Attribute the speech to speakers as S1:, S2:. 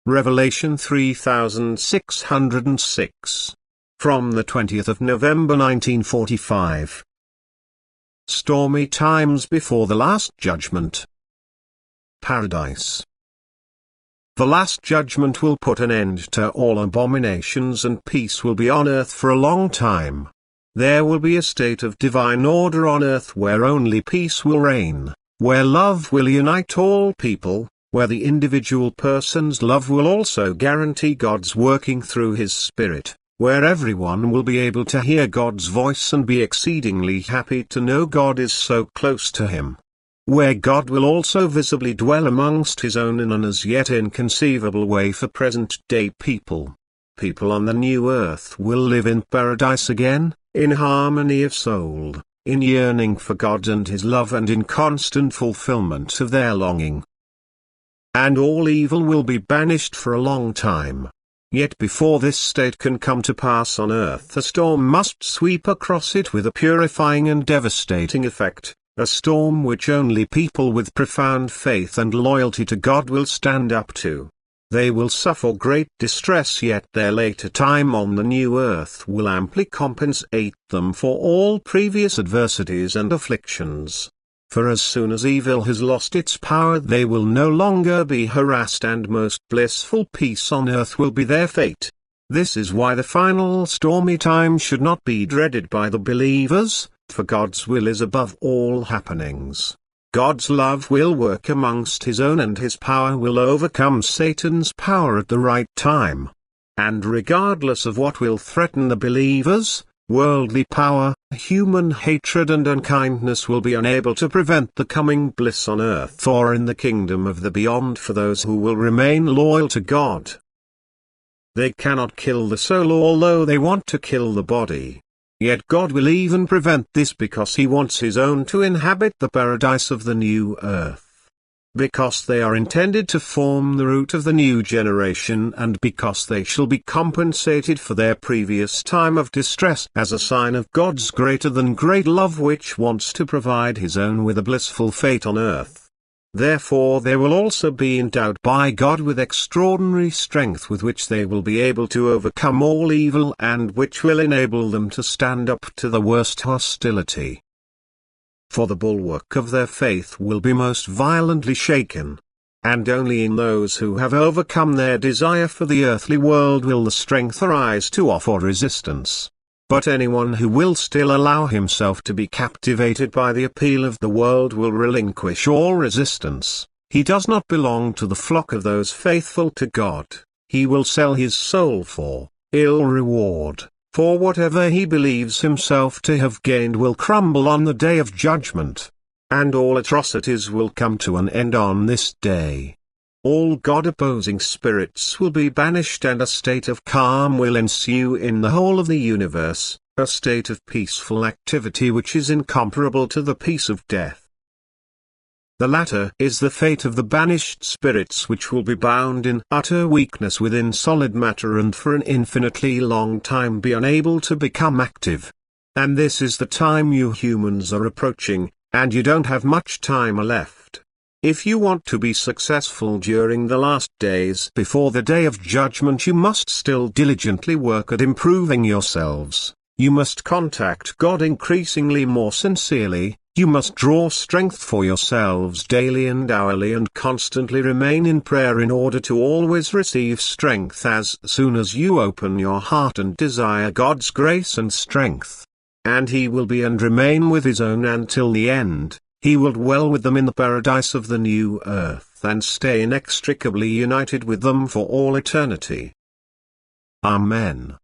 S1: Revelation 3606. From the 20th of November 1945. Stormy times before the Last Judgment. Paradise. The Last Judgment will put an end to all abominations, and peace will be on earth for a long time. There will be a state of divine order on earth where only peace will reign, where love will unite all people, where the individual person's love will also guarantee God's working through His Spirit, where everyone will be able to hear God's voice and be exceedingly happy to know God is so close to him. Where God will also visibly dwell amongst His own in an as yet inconceivable way for present-day people. People on the new earth will live in paradise again, in harmony of soul, in yearning for God and His love, and in constant fulfillment of their longing. And all evil will be banished for a long time. Yet before this state can come to pass on earth, a storm must sweep across it with a purifying and devastating effect, a storm which only people with profound faith and loyalty to God will stand up to. They will suffer great distress, yet their later time on the new earth will amply compensate them for all previous adversities and afflictions. For as soon as evil has lost its power, they will no longer be harassed, and most blissful peace on earth will be their fate. This is why the final stormy time should not be dreaded by the believers, for God's will is above all happenings. God's love will work amongst His own, and His power will overcome Satan's power at the right time. And regardless of what will threaten the believers, worldly power, human hatred and unkindness will be unable to prevent the coming bliss on earth or in the kingdom of the beyond for those who will remain loyal to God. They cannot kill the soul although they want to kill the body. Yet God will even prevent this because He wants His own to inhabit the paradise of the new earth. Because they are intended to form the root of the new generation, and because they shall be compensated for their previous time of distress as a sign of God's greater than great love, which wants to provide His own with a blissful fate on earth. Therefore they will also be endowed by God with extraordinary strength with which they will be able to overcome all evil, and which will enable them to stand up to the worst hostility. For the bulwark of their faith will be most violently shaken. And only in those who have overcome their desire for the earthly world will the strength arise to offer resistance. But anyone who will still allow himself to be captivated by the appeal of the world will relinquish all resistance. He does not belong to the flock of those faithful to God. He will sell his soul for ill reward. For whatever he believes himself to have gained will crumble on the day of judgment. And all atrocities will come to an end on this day. All God-opposing spirits will be banished, and a state of calm will ensue in the whole of the universe, a state of peaceful activity which is incomparable to the peace of death. The latter is the fate of the banished spirits, which will be bound in utter weakness within solid matter, and for an infinitely long time be unable to become active. And this is the time you humans are approaching, and you don't have much time left. If you want to be successful during the last days before the day of judgment, you must still diligently work at improving yourselves. You must contact God increasingly more sincerely. You must draw strength for yourselves daily and hourly, and constantly remain in prayer in order to always receive strength as soon as you open your heart and desire God's grace and strength. And He will be and remain with His own until the end. He will dwell with them in the paradise of the new earth and stay inextricably united with them for all eternity. Amen.